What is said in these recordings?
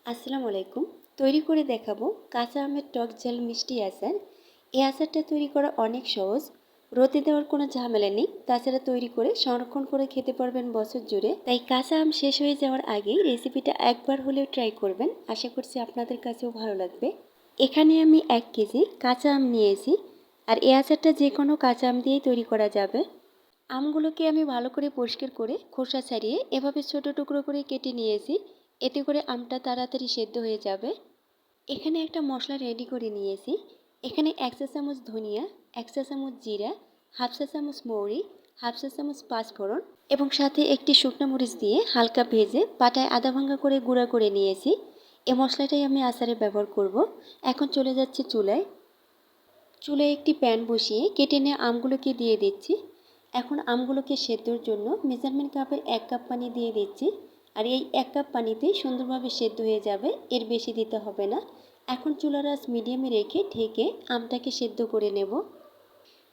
আসসালামু আলাইকুম। তৈরি করে দেখাবো কাঁচা আমের টক ঝাল মিষ্টি আচার। এই আচারটা তৈরি করা অনেক সহজ। রোদে দেওয়ার কোনো ঝামেলা নেই। তাছাড়া তৈরি করে সংরক্ষণ করে খেতে পারবেন বছর জুড়ে। তাই কাঁচা আম শেষ হয়ে যাওয়ার আগেই রেসিপিটা একবার হলেও ট্রাই করবেন। আশা করছি আপনাদের কাছেও ভালো লাগবে। এখানে আমি 1 কেজি কাঁচা আম নিয়েছি। আর এই আচারটা যে কোনো কাঁচা আম দিয়েই তৈরি করা যাবে। আমগুলোকে আমি ভালো করে পরিষ্কার করে খোসা ছাড়িয়ে এভাবে ছোট টুকরো করে কেটে নিয়েছি। এতে করে আমটা তাড়াতাড়ি সেদ্ধ হয়ে যাবে। এখানে একটা মশলা রেডি করে নিয়েছি। এখানে 1 চা চামচ ধনিয়া, 1 চা চামচ জিরা, হাফ চা চামচ মৌরি, হাফ চা চামচ পাঁচফোড়ন এবং সাথে একটি শুকনো মরিচ দিয়ে হালকা ভেজে পাটায় আধা ভাঙা করে গুঁড়া করে নিয়েছি। এই মশলাটাই আমি আচারে ব্যবহার করব। এখন চলে যাচ্ছে চুলায়। চুলায় একটি প্যান বসিয়ে কেটে নেওয়া আমগুলোকে দিয়ে দিচ্ছি। এখন আমগুলোকে সেদ্ধর জন্য মেজারমেন্ট কাপের 1 কাপ পানি দিয়ে দিচ্ছি। আর এই 1 কাপ পানিতেই সুন্দরভাবে সেদ্ধ হয়ে যাবে, এর বেশি দিতে হবে না। এখন চুলার আঁচ মিডিয়ামে রেখে ঢেকে আমটাকে সেদ্ধ করে নেব।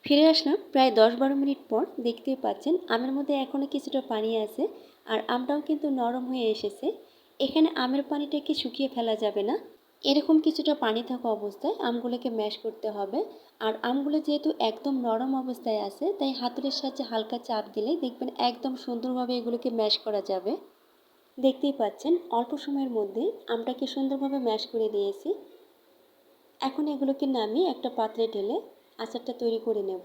ফিরে আসলাম প্রায় 10-12 মিনিট পর। দেখতেই পাচ্ছেন আমের মধ্যে এখনও কিছুটা পানি আছে আর আমটাও কিন্তু নরম হয়ে এসেছে। এখানে আমের পানিটাকে শুকিয়ে ফেলা যাবে না। এরকম কিছুটা পানি থাকা অবস্থায় আমগুলোকে ম্যাশ করতে হবে। আর আমগুলো যেহেতু একদম নরম অবস্থায় আছে, তাই হাতুড়ির সাহায্যে হালকা চাপ দিলেই দেখবেন একদম সুন্দরভাবে এগুলোকে ম্যাশ করা যাবে। দেখতেই পাচ্ছেন অল্প সময়ের মধ্যেই আমটাকে সুন্দরভাবে ম্যাশ করে দিয়েছি। এখন এগুলোকে নামিয়ে একটা পাত্রে ঢেলে আচারটা তৈরি করে নেব।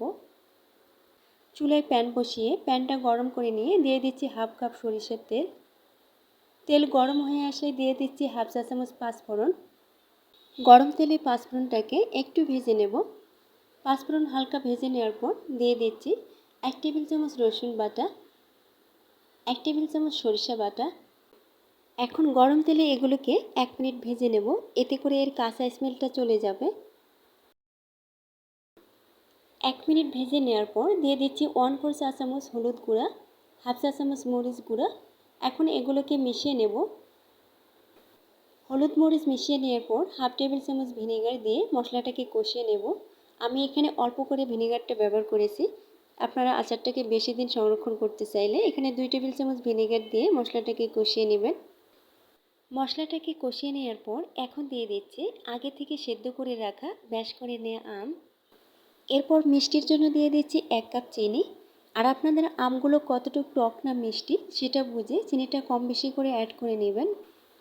চুলায় প্যান বসিয়ে প্যানটা গরম করে নিয়ে দিয়ে দিচ্ছি হাফ কাপ সরিষার তেল। তেল গরম হয়ে আসলে দিয়ে দিচ্ছি হাফ চা চামচ পাঁচফোড়ন। গরম তেলে পাঁচফোড়নটাকে একটু ভেজে নেব। পাঁচফোড়ন হালকা ভেজে নেওয়ার পর দিয়ে দিচ্ছি 1 টেবিল চামচ রসুন বাটা, 1 টেবিল চামচ সরিষা বাটা। এখন গরম তেলে এগুলোকে 1 মিনিট ভেজে নেব, এতে করে এর কাঁচা স্মেলটা চলে যাবে। 1 মিনিট ভেজে নেওয়ার পর দিয়ে দিচ্ছি 1/4 চা চামচ হলুদ গুঁড়া, হাফ চা চামচ মরিচ গুঁড়া। এখন এগুলোকে মিশিয়ে নেব। হলুদ মরিচ মিশিয়ে নেওয়ার পর হাফ টেবিল চামচ ভিনেগার দিয়ে মশলাটাকে কষিয়ে নেব। আমি এখানে অল্প করে ভিনেগারটা ব্যবহার করেছি। আপনারা আচারটাকে বেশি দিন সংরক্ষণ করতে চাইলে এখানে 2 টেবিল চামচ ভিনেগার দিয়ে মশলাটাকে কষিয়ে নেবেন। মশলাটাকে কষিয়ে নেওয়ার পর এখন দিয়ে দিচ্ছি আগে থেকে সেদ্ধ করে রাখা ব্যাশ করে নেওয়া আম। এরপর মিষ্টির জন্য দিয়ে দিচ্ছি 1 কাপ চিনি। আর আপনাদের আমগুলো কতটুকু টক না মিষ্টি সেটা বুঝে চিনিটা কম বেশি করে অ্যাড করে নেবেন।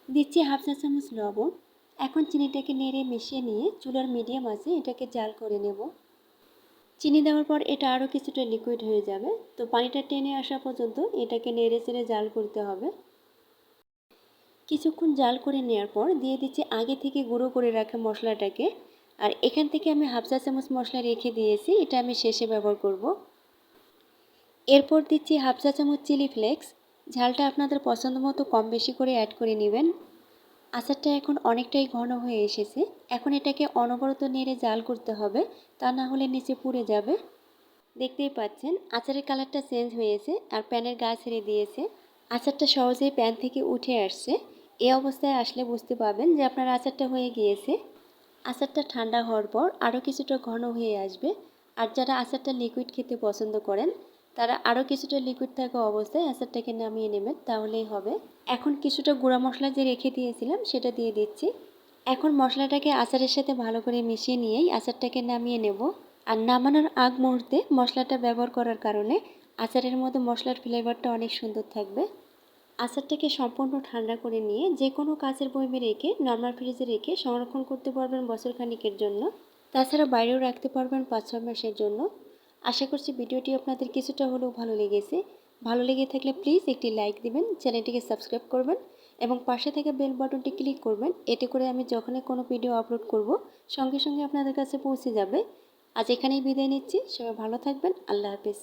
দিচ্ছি হাফ চা চামচ লবণ। এখন চিনিটাকে নেড়ে মিশিয়ে নিয়ে চুলার মিডিয়াম আঁচে এটাকে জাল করে নেব। চিনি দেওয়ার পর এটা আরও কিছুটা লিকুইড হয়ে যাবে, তো পানিটা টেনে আসা পর্যন্ত এটাকে নেড়ে চেড়ে জাল করতে হবে। কিছুক্ষণ জাল করে নেওয়ার পর দিয়ে দিচ্ছি আগে থেকে গুঁড়ো করে রাখা মশলাটাকে। আর এখান থেকে আমি হাফ চা চামচ মশলা রেখে দিয়েছি, এটা আমি শেষে ব্যবহার করব। এরপর দিচ্ছি হাফ চা চামচ চিলি ফ্লেক্স। ঝালটা আপনাদের পছন্দ মতো কম বেশি করে অ্যাড করে নেবেন। আচারটা এখন অনেকটাই ঘন হয়ে এসেছে। এখন এটাকে অনবরত নেড়ে জাল করতে হবে, তা না হলে নিচে পুড়ে যাবে। দেখতেই পাচ্ছেন আচারের কালারটা চেঞ্জ হয়েছে আর প্যানের গা ছেড়ে দিয়েছে। আচারটা সহজেই প্যান থেকে উঠে আসছে। এই অবস্থায় আসলে বুঝতে পারবেন যে আপনার আচারটা হয়ে গিয়েছে। আচারটা ঠান্ডা হওয়ার পর আরও কিছুটা ঘন হয়ে আসবে। আর যারা আচারটা লিকুইড খেতে পছন্দ করেন তারা আরও কিছুটা লিকুইড থাকা অবস্থায় আচারটাকে নামিয়ে নেবেন, তাহলেই হবে। এখন কিছুটা গুঁড়া মশলা যে রেখে দিয়েছিলাম সেটা দিয়ে দিচ্ছি। এখন মশলাটাকে আচারের সাথে ভালো করে মিশিয়ে নিয়েই আচারটাকে নামিয়ে নেব। আর নামানোর আগ মুহূর্তে মশলাটা ব্যবহার করার কারণে আচারের মধ্যে মশলার ফ্লেভারটা অনেক সুন্দর থাকবে। আচারটাকে সম্পূর্ণ ঠান্ডা করে নিয়ে যে কোনো কাচের বয়মে রেখে নর্মাল ফ্রিজে রেখে সংরক্ষণ করতে পারবেন বছর খানিকের জন্য। তাছাড়া বাইরেও রাখতে পারবেন 5-6 মাসের জন্য। আশা করছি ভিডিওটি আপনাদের কিছুটা হলেও ভালো লেগেছে। ভালো লেগে থাকলে প্লিজ একটি লাইক দিবেন, চ্যানেলটিকে সাবস্ক্রাইব করবেন এবং পাশে থাকা বেল বাটনটি ক্লিক করবেন। এতে করে আমি যখনই কোনো ভিডিও আপলোড করব সঙ্গে সঙ্গে আপনাদের কাছে পৌঁছে যাবে। আজ এখানেই বিদায় নিচ্ছি। সবাই ভালো থাকবেন। আল্লাহ হাফেজ।